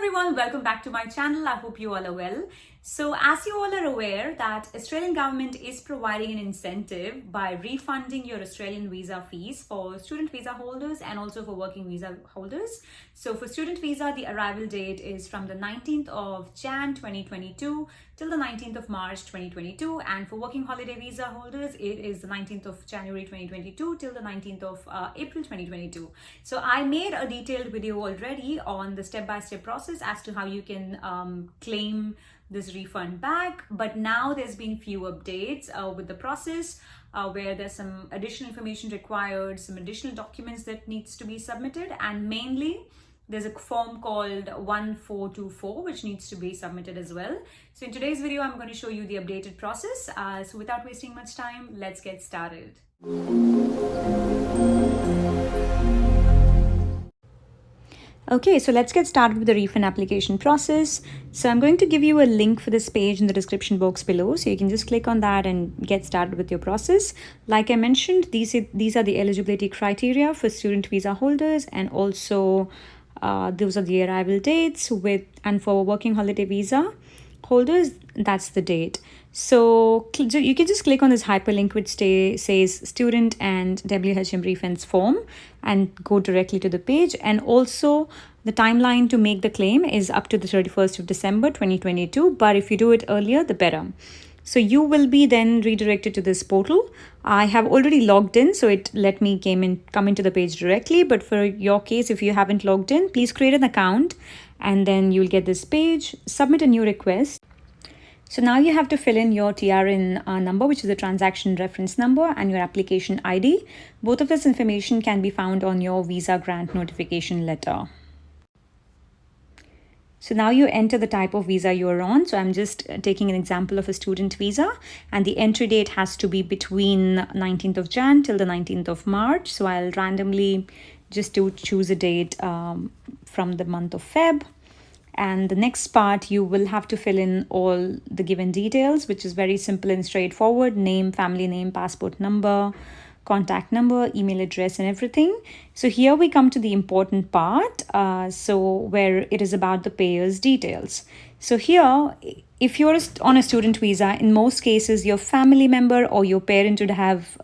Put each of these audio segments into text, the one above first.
everyone, welcome back to my channel. I hope you all are well. So as you all are aware that Australian government is providing an incentive by refunding your Australian visa fees for student visa holders and also for working visa holders. So for student visa, the arrival date is from the 19th of Jan 2022 till the 19th of March 2022, and for working holiday visa holders it is the 19th of January 2022 till the 19th of April 2022. So I made a detailed video already on the step-by-step process as to how you can claim this refund back, but now there's been few updates with the process where there's some additional information required, some additional documents that needs to be submitted, and mainly there's a form called 1424 which needs to be submitted as well. So in today's video I'm going to show you the updated process. So without wasting much time, let's get started. Okay, so let's get started with the refund application process. So I'm going to give you a link for this page in the description box below, so you can just click on that and get started with your process. Like I mentioned, these are the eligibility criteria for student visa holders, and also those are the arrival dates and for working holiday visa holders, that's the date. So you can just click on this hyperlink which says student and WHM refunds form and go directly to the page. And also the timeline to make the claim is up to the 31st of December 2022, but if you do it earlier the better. So you will be then redirected to this portal. I have already logged in, so it let me come into the page directly, but for your case, if you haven't logged in, please create an account and then you'll get this page, submit a new request. So now you have to fill in your TRN number, which is the transaction reference number, and your application ID. Both of this information can be found on your visa grant notification letter. So now you enter the type of visa you're on. So I'm just taking an example of a student visa, and the entry date has to be between 19th of Jan till the 19th of March. So I'll randomly just choose a date from the month of Feb. And the next part, you will have to fill in all the given details, which is very simple and straightforward: name, family name, passport number, contact number, email address, and everything. So here we come to the important part, where it is about the payer's details. So here, if you're on a student visa, in most cases, your family member or your parent would have,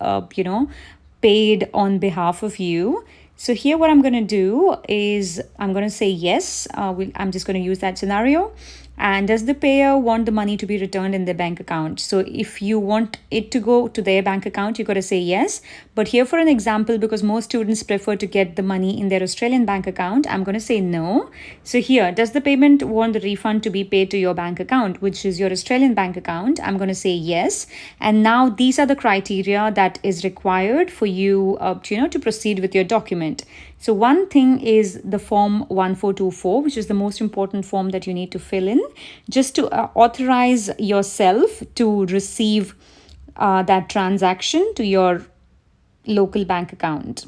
paid on behalf of you. So here what I'm going to do is I'm going to say yes. I'm just going to use that scenario. And does the payer want the money to be returned in their bank account? So if you want it to go to their bank account, you got to say yes. But here for an example, because most students prefer to get the money in their Australian bank account, I'm going to say no. So here, does the payment want the refund to be paid to your bank account, which is your Australian bank account? I'm going to say yes. And now these are the criteria that is required for you, to proceed with your document. So one thing is the form 1424, which is the most important form that you need to fill in, just to authorize yourself to receive that transaction to your local bank account.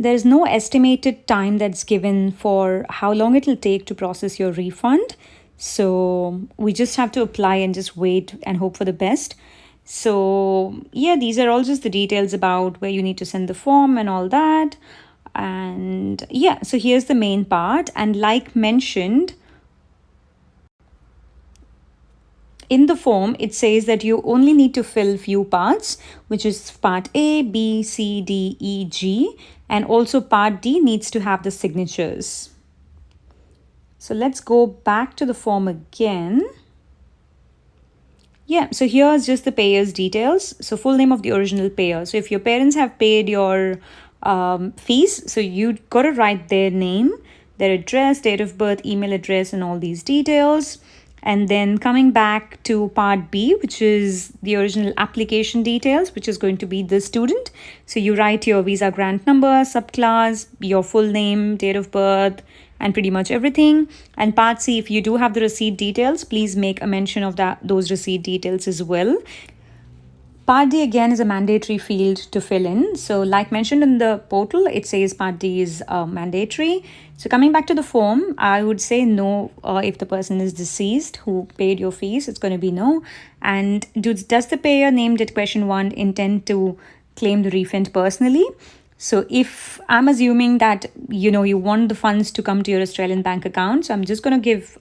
There is no estimated time that's given for how long it will take to process your refund. So we just have to apply and just wait and hope for the best. So yeah, these are all just the details about where you need to send the form and all that. And yeah, so here's the main part. And like mentioned, in the form, it says that you only need to fill few parts, which is part A, B, C, D, E, G, and also part D needs to have the signatures. So let's go back to the form again. Yeah, so here's just the payer's details. So full name of the original payer. So if your parents have paid your fees, so you got to write their name, their address, date of birth, email address, and all these details. And then coming back to part B, which is the original application details, which is going to be the student. So you write your visa grant number, subclass, your full name, date of birth, and pretty much everything. And part C, if you do have the receipt details, please make a mention of those receipt details as well. Part D again is a mandatory field to fill in. So like mentioned in the portal, it says Part D is mandatory. So coming back to the form, I would say no if the person is deceased who paid your fees, it's going to be no. And does the payer named at question 1 intend to claim the refund personally? So if I'm assuming that you want the funds to come to your Australian bank account, so I'm just going to give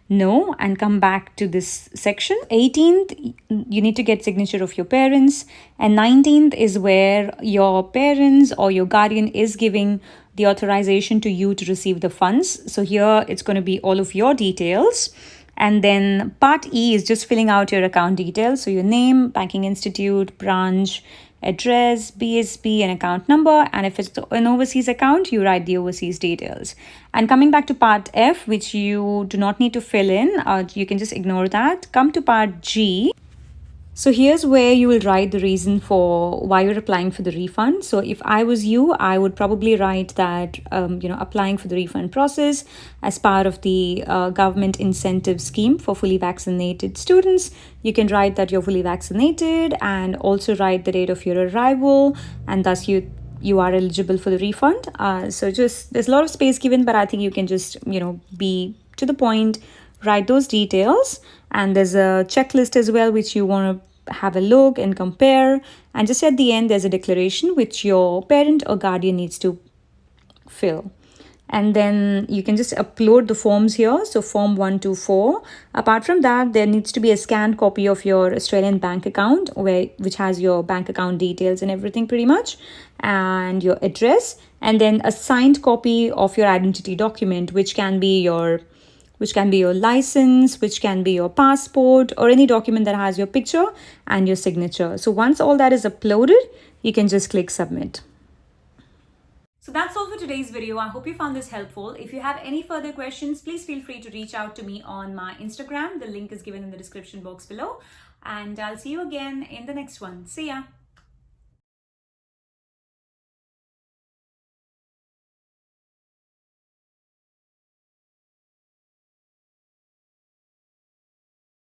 no and come back to this section. 18th, you need to get signature of your parents, and 19th is where your parents or your guardian is giving the authorization to you to receive the funds. So here it's going to be all of your details. And then part E is just filling out your account details. So your name, banking institute, branch, address, BSB, and account number. And if it's an overseas account, you write the overseas details. And coming back to part F, which you do not need to fill in, you can just ignore that. Come to part G. So here's where you will write the reason for why you're applying for the refund. So if I was you, I would probably write that, applying for the refund process as part of the government incentive scheme for fully vaccinated students. You can write that you're fully vaccinated and also write the date of your arrival, and thus you are eligible for the refund. So just there's a lot of space given, but I think you can just, be to the point, write those details. And there's a checklist as well, which you want to have a look and compare. And just at the end, there's a declaration which your parent or guardian needs to fill. And then you can just upload the forms here. So form 124. Apart from that, there needs to be a scanned copy of your Australian bank account, which has your bank account details and everything pretty much, and your address, and then a signed copy of your identity document, which can be your license, which can be your passport, or any document that has your picture and your signature. So once all that is uploaded, you can just click submit. So that's all for today's video. I hope you found this helpful. If you have any further questions, please feel free to reach out to me on my Instagram. The link is given in the description box below. And I'll see you again in the next one. See ya.